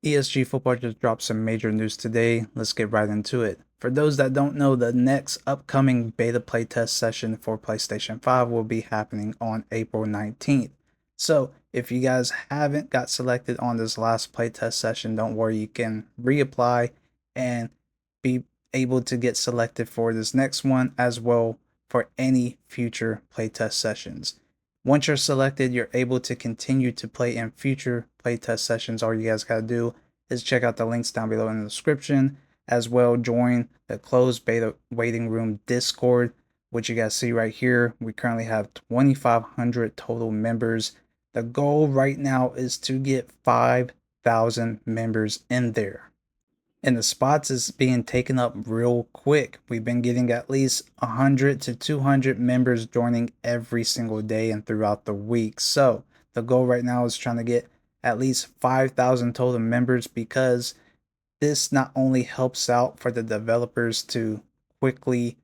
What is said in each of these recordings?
ESG football just dropped some major news today. Let's get right into it. For those that don't know, the next upcoming beta playtest session for PlayStation 5 will be happening on April 19th. So, if you guys haven't got selected on this last playtest session, don't worry, you can reapply and be able to get selected for this next one as well for any future playtest sessions. Once you're selected, you're able to continue to play in future playtest sessions. All you guys got to do is check out the links down below in the description. As well, join the closed beta waiting room Discord, which you guys see right here. We currently have 2,500 total members. The goal right now is to get 5,000 members in there, and the spots is being taken up real quick. We've been getting at least 100 to 200 members joining every single day and throughout the week. So the goal right now is trying to get at least 5,000 total members, because this not only helps out for the developers to quickly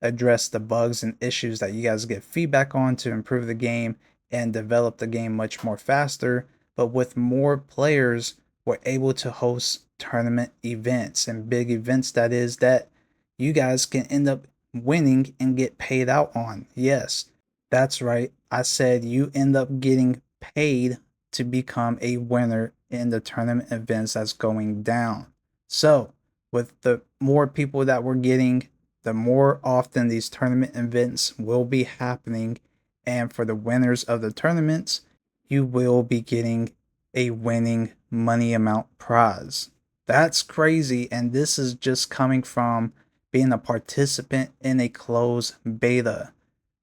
address the bugs and issues that you guys get feedback on to improve the game and develop the game much more faster, but with more players, we're able to host tournament events and big events, that is, that you guys can end up winning and get paid out on. Yes, that's right. I said you end up getting paid to become a winner in the tournament events that's going down. So, with the more people that we're getting, the more often these tournament events will be happening. And for the winners of the tournaments, you will be getting a winning money amount prize. That's crazy. And this is just coming from being a participant in a closed beta.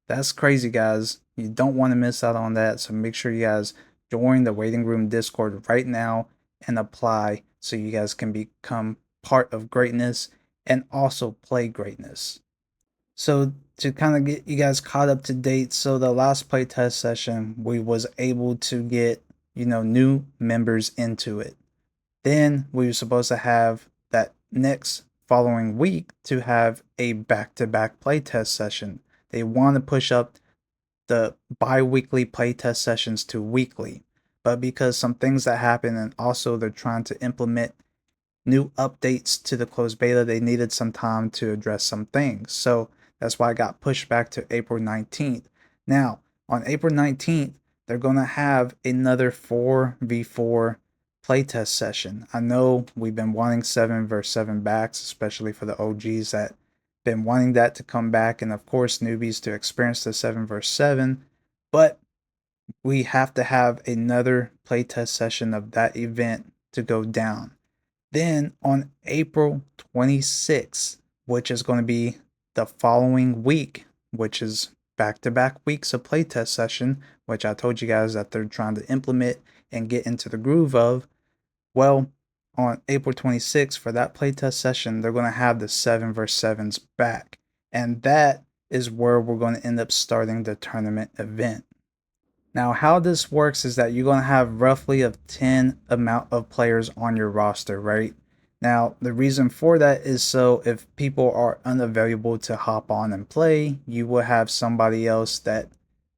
That's crazy, guys. You don't want to miss out on that. So make sure you guys join the waiting room Discord right now and apply so you guys can become part of greatness and also play greatness. So to kind of get you guys caught up to date, so the last playtest session, we was able to get, new members into it. Then we were supposed to have that next following week to have a back-to-back playtest session. They want to push up the bi-weekly playtest sessions to weekly, but because some things that happen, and also they're trying to implement new updates to the closed beta, they needed some time to address some things. So that's why I got pushed back to April 19th. Now, on April 19th, they're going to have another 4v4 playtest session. I know we've been wanting 7 versus 7 backs, especially for the OGs that been wanting that to come back, and of course newbies to experience the 7 versus 7. But we have to have another playtest session of that event to go down. Then on April 26th, which is going to be the following week, which is back-to-back weeks of playtest session, which I told you guys that they're trying to implement and get into the groove of. Well, on April 26th, for that playtest session, they're going to have the 7 vs 7s back. And that is where we're going to end up starting the tournament event. Now, how this works is that you're going to have roughly a 10 amount of players on your roster, right? Now, the reason for that is so if people are unavailable to hop on and play, you will have somebody else that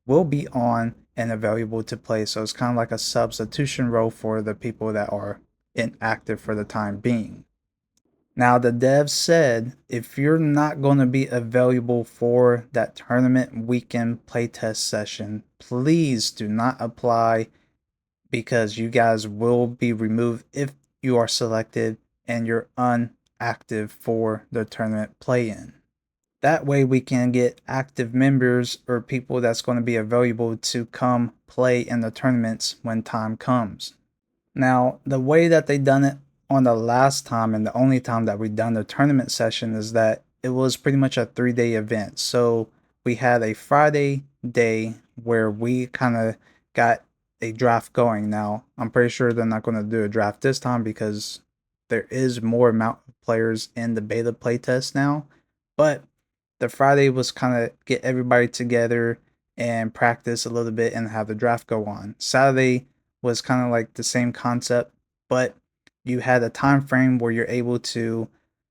will be on and available to play. So it's kind of like a substitution role for the people that are inactive for the time being. Now, the dev said if you're not going to be available for that tournament weekend playtest session, please do not apply, because you guys will be removed if you are selected and you're unactive for the tournament play in. That way, we can get active members or people that's going to be available to come play in the tournaments when time comes. Now, the way that they done it on the last time and the only time that we done the tournament session is that it was pretty much a 3-day event. So we had a Friday day where we kind of got a draft going. Now, I'm pretty sure they're not going to do a draft this time because there is more amount of players in the beta playtest now. But the Friday was kind of get everybody together and practice a little bit and have the draft go on. Saturday was kind of like the same concept, but you had a time frame where you're able to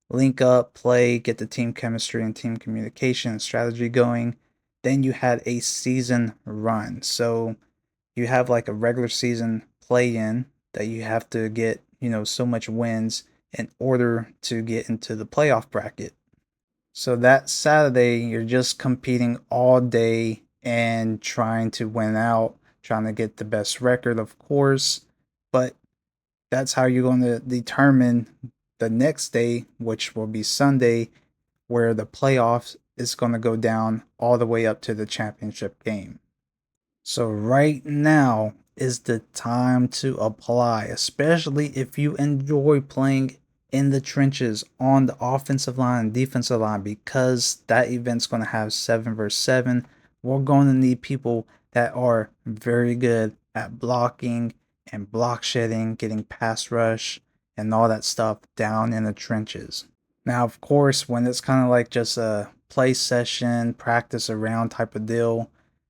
link up, play, get the team chemistry and team communication and strategy going. Then you had a season run. So you have like a regular season play in that you have to get, so much wins in order to get into the playoff bracket. So that Saturday, you're just competing all day and trying to win out, trying to get the best record, of course. But that's how you're going to determine the next day, which will be Sunday, where the playoffs is going to go down all the way up to the championship game. So right now is the time to apply, especially if you enjoy playing in the trenches on the offensive line and defensive line, because that event's going to have 7 versus 7. We're going to need people that are very good at blocking and block shedding, getting pass rush, and all that stuff down in the trenches. Now, of course, when it's kind of like just a play session, practice around type of deal,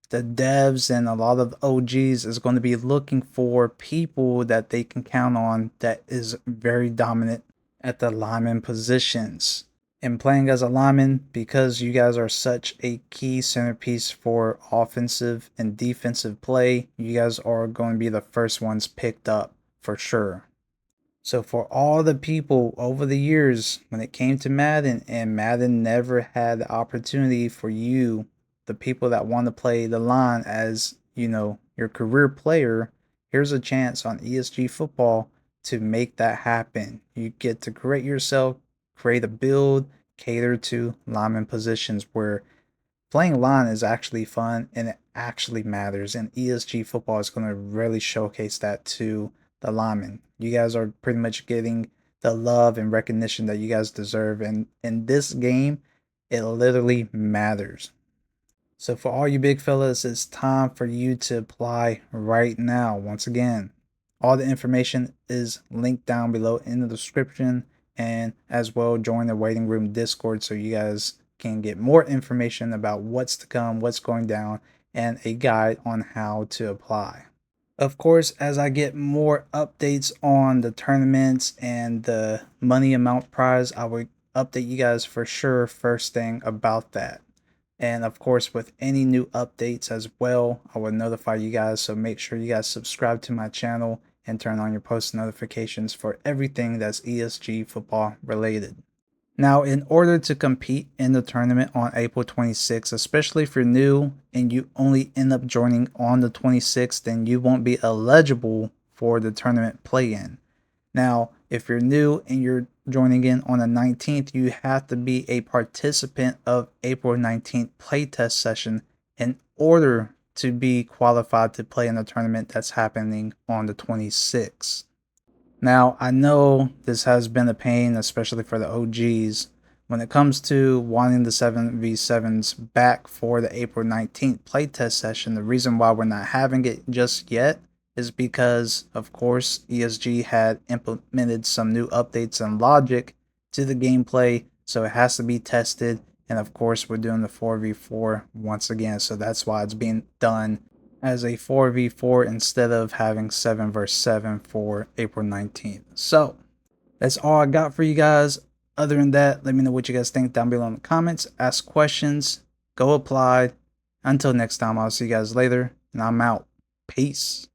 the devs and a lot of OGs is going to be looking for people that they can count on that is very dominant at the lineman positions. And playing as a lineman, because you guys are such a key centerpiece for offensive and defensive play, you guys are going to be the first ones picked up for sure. So for all the people over the years when it came to Madden, and Madden never had the opportunity for you, the people that want to play the line as, your career player, here's a chance on ESG football to make that happen. You get to create yourself, create a build, cater to lineman positions where playing line is actually fun and it actually matters. And ESG football is going to really showcase that to the linemen. You guys are pretty much getting the love and recognition that you guys deserve. And in this game, it literally matters. So for all you big fellas, it's time for you to apply right now. Once again, all the information is linked down below in the description, and as well join the waiting room Discord so you guys can get more information about what's to come, what's going down, and a guide on how to apply. Of course, as I get more updates on the tournaments and the money amount prize, I will update you guys for sure first thing about that. And of course, with any new updates as well, I will notify you guys. So make sure you guys subscribe to my channel and turn on your post notifications for everything that's ESG football related. Now, in order to compete in the tournament on April 26th, especially if you're new and you only end up joining on the 26th, then you won't be eligible for the tournament play-in. Now, if you're new and you're joining in on the 19th, you have to be a participant of April 19th playtest session in order to be qualified to play in the tournament that's happening on the 26th. Now, I know this has been a pain, especially for the OGs, when it comes to wanting the 7v7s back for the April 19th playtest session. The reason why we're not having it just yet is because, of course, ESG had implemented some new updates and logic to the gameplay, so it has to be tested. And of course, we're doing the 4v4 once again, so that's why it's being done as a 4v4 instead of having 7 versus 7 for April 19th. So that's all I got for you guys. Other than that, let me know what you guys think down below in the comments. Ask questions. Go apply. Until next time, I'll see you guys later, and I'm out. Peace.